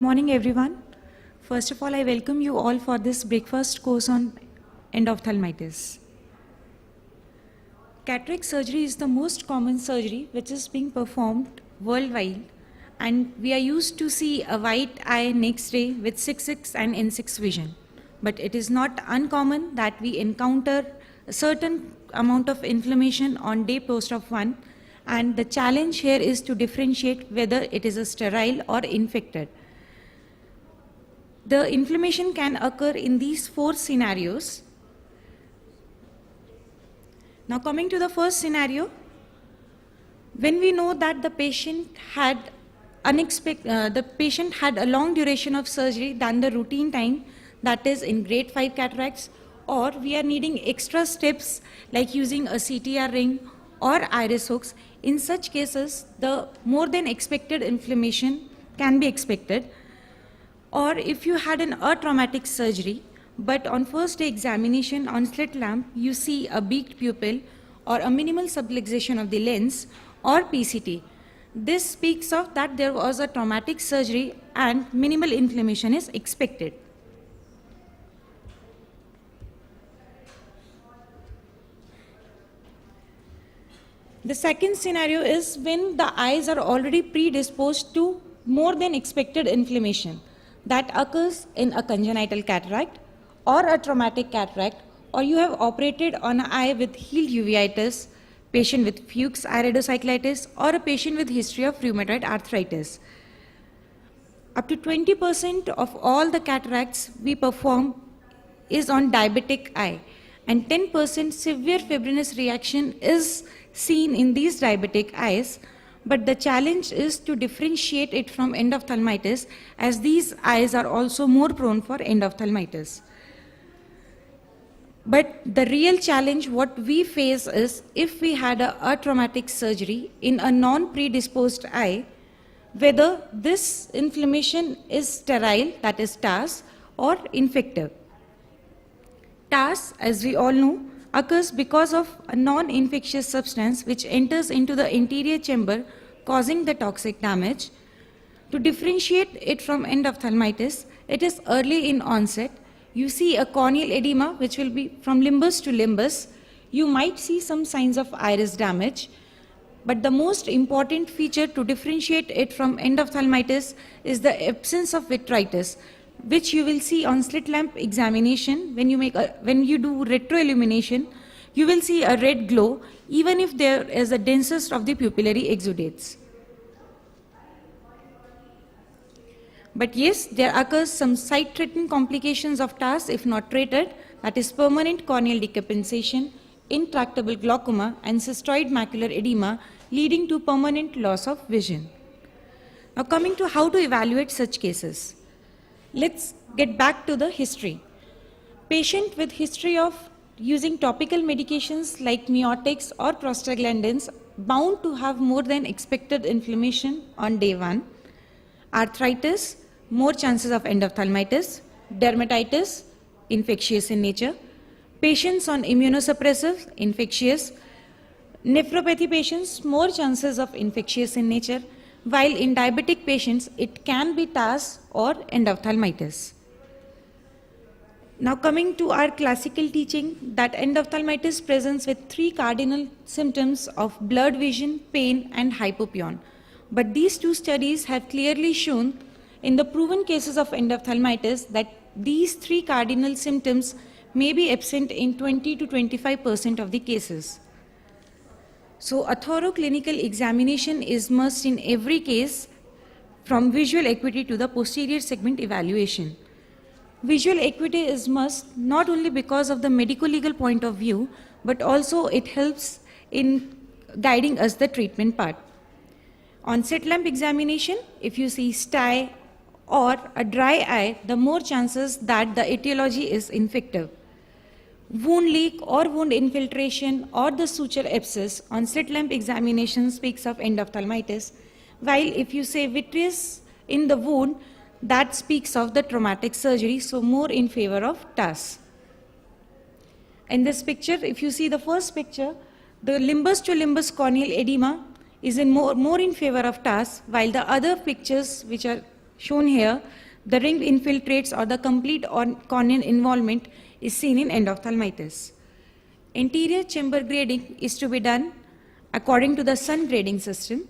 Morning everyone. First of all, I welcome you all for this breakfast course on endophthalmitis. Cataract surgery is the most common surgery which is being performed worldwide, and we are used to see a white eye next day with 6/6 and N6 vision. But it is not uncommon that we encounter a certain amount of inflammation on day post-op 1, and the challenge here is to differentiate whether it is a sterile or infected. The inflammation can occur in these 4 scenarios. Now coming to the first scenario, when we know that the patient had a long duration of surgery than the routine time, that is in grade 5 cataracts, or we are needing extra steps like using a CTR ring or iris hooks, in such cases the more than expected inflammation can be expected. Or if you had an atraumatic surgery, but on first day examination on slit lamp, you see a beaked pupil or a minimal subluxation of the lens or PCT. This speaks of that there was a traumatic surgery and minimal inflammation is expected. The second scenario is when the eyes are already predisposed to more than expected inflammation. That occurs in a congenital cataract or a traumatic cataract, or you have operated on an eye with healed uveitis, patient with Fuchs iridocyclitis, or a patient with history of rheumatoid arthritis. Up to 20% of all the cataracts we perform is on diabetic eye, and 10% severe fibrinous reaction is seen in these diabetic eyes. But the challenge is to differentiate it from endophthalmitis, as these eyes are also more prone for endophthalmitis. But the real challenge what we face is if we had a traumatic surgery in a non-predisposed eye, whether this inflammation is sterile, that is TASS, or infective. TASS, as we all know, occurs because of a non-infectious substance which enters into the anterior chamber, causing the toxic damage. To differentiate it from endophthalmitis, it is early in onset. You see a corneal edema which will be from limbus to limbus. You might see some signs of iris damage. But the most important feature to differentiate it from endophthalmitis is the absence of vitritis, which you will see on slit lamp examination. When you do retroillumination, you will see a red glow even if there is a densest of the pupillary exudates. But yes, there occurs some sight-threatening complications of TASS if not treated, that is permanent corneal decompensation, intractable glaucoma, and cystoid macular edema, leading to permanent loss of vision. Now coming to how to evaluate such cases. Let's get back to the history. Patient with history of using topical medications like miotics or prostaglandins bound to have more than expected inflammation on day 1. Arthritis, more chances of endophthalmitis. Dermatitis, infectious in nature. Patients on immunosuppressive, infectious. Nephropathy patients, more chances of infectious in nature, while in diabetic patients, it can be TASS or endophthalmitis. Now coming to our classical teaching, that endophthalmitis presents with 3 cardinal symptoms of blurred vision, pain, and hypopyon. But these 2 studies have clearly shown in the proven cases of endophthalmitis that these 3 cardinal symptoms may be absent in 20 to 25% of the cases. So a thorough clinical examination is must in every case, from visual acuity to the posterior segment evaluation. Visual acuity is must not only because of the medico-legal point of view, but also it helps in guiding us the treatment part. On slit lamp examination, if you see stye or a dry eye, the more chances that the etiology is infective. Wound leak or wound infiltration or the suture abscess on slit lamp examination speaks of endophthalmitis, while if you say vitreous in the wound, that speaks of the traumatic surgery, so more in favor of TASS. In this picture, if you see the first picture, the limbus to limbus corneal edema is in more in favor of TASS, while the other pictures which are shown here, the ring infiltrates or the complete corneal involvement is seen in endophthalmitis. Anterior chamber grading is to be done according to the sun grading system.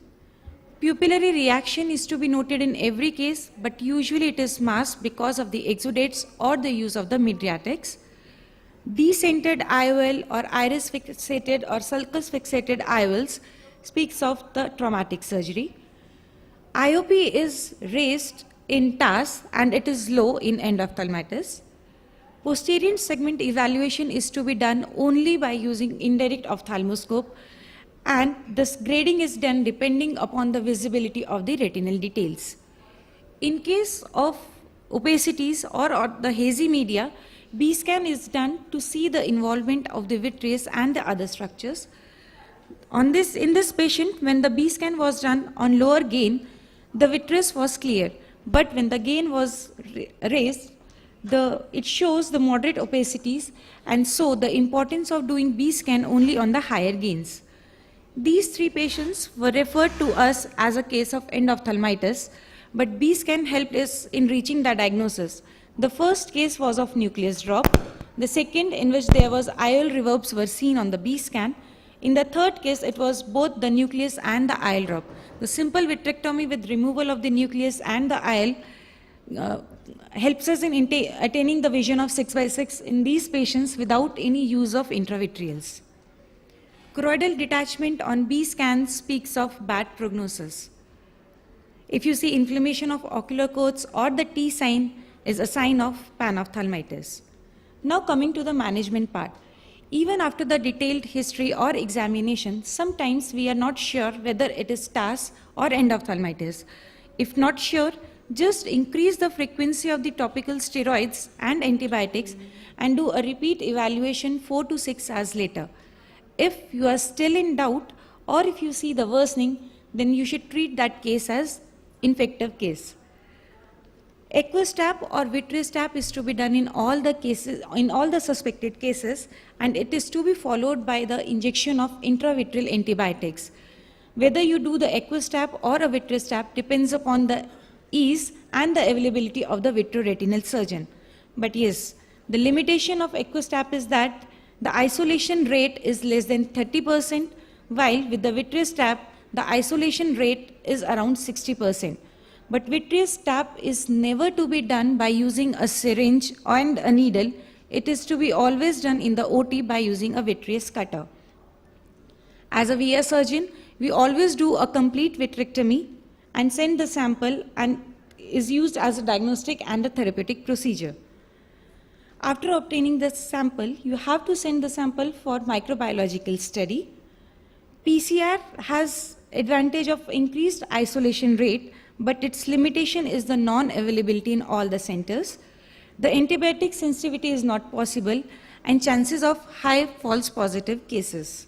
Pupillary reaction is to be noted in every case, but usually it is masked because of the exudates or the use of the mydriatics. Decentered IOL or iris fixated or sulcus fixated IOLs speaks of the traumatic surgery. IOP is raised in TASS and it is low in endophthalmitis. Posterior segment evaluation is to be done only by using indirect ophthalmoscope, and this grading is done depending upon the visibility of the retinal details. In case of opacities or the hazy media, B-scan is done to see the involvement of the vitreous and the other structures. In this patient, when the B-scan was done on lower gain, the vitreous was clear, but when the gain was raised, it shows the moderate opacities, and so the importance of doing B-scan only on the higher gains. These three patients were referred to us as a case of endophthalmitis, but B-scan helped us in reaching the diagnosis. The first case was of nucleus drop. The second, in which there was IOL reverbs were seen on the B-scan. In the third case, it was both the nucleus and the IOL drop. The simple vitrectomy with removal of the nucleus and the IOL helps us in attaining the vision of 6/6 in these patients without any use of intravitreals. Choroidal detachment on B scan speaks of bad prognosis. If you see inflammation of ocular coats or the T sign is a sign of panophthalmitis. Now coming to the management part. Even after the detailed history or examination, sometimes we are not sure whether it is TASS or endophthalmitis. If not sure, just increase the frequency of the topical steroids and antibiotics and do a repeat evaluation 4 to 6 hours later. If you are still in doubt or if you see the worsening, then you should treat that case as infective case. Aqueous tap or vitreous tap is to be done in all the cases, in all the suspected cases, and it is to be followed by the injection of intravitreal antibiotics. Whether you do the aqueous tap or a vitreous tap depends upon the ease and the availability of the vitreoretinal surgeon. But yes, the limitation of aqueous tap is that the isolation rate is less than 30%, while with the vitreous tap, the isolation rate is around 60%. But vitreous tap is never to be done by using a syringe and a needle. It is to be always done in the OT by using a vitreous cutter. As a VA surgeon, we always do a complete vitrectomy and send the sample and is used as a diagnostic and a therapeutic procedure. After obtaining the sample, you have to send the sample for microbiological study. PCR has advantage of increased isolation rate, but its limitation is the non-availability in all the centers. The antibiotic sensitivity is not possible and chances of high false positive cases.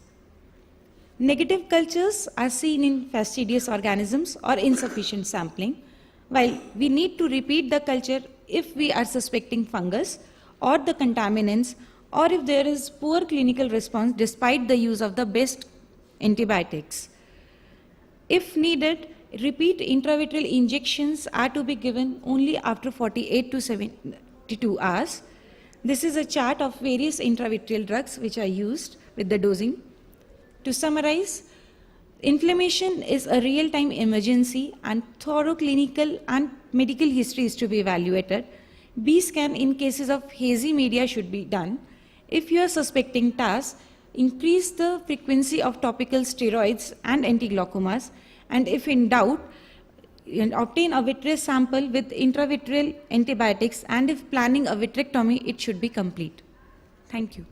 Negative cultures are seen in fastidious organisms or insufficient sampling, while we need to repeat the culture if we are suspecting fungus or the contaminants, or if there is poor clinical response despite the use of the best antibiotics. If needed, repeat intravitreal injections are to be given only after 48 to 72 hours. This is a chart of various intravitreal drugs which are used with the dosing. To summarize, inflammation is a real-time emergency and thorough clinical and medical history is to be evaluated. B-scan in cases of hazy media should be done. If you are suspecting TASS, increase the frequency of topical steroids and antiglaucomas, and if in doubt, obtain a vitreous sample with intravitreal antibiotics, and if planning a vitrectomy, it should be complete. Thank you.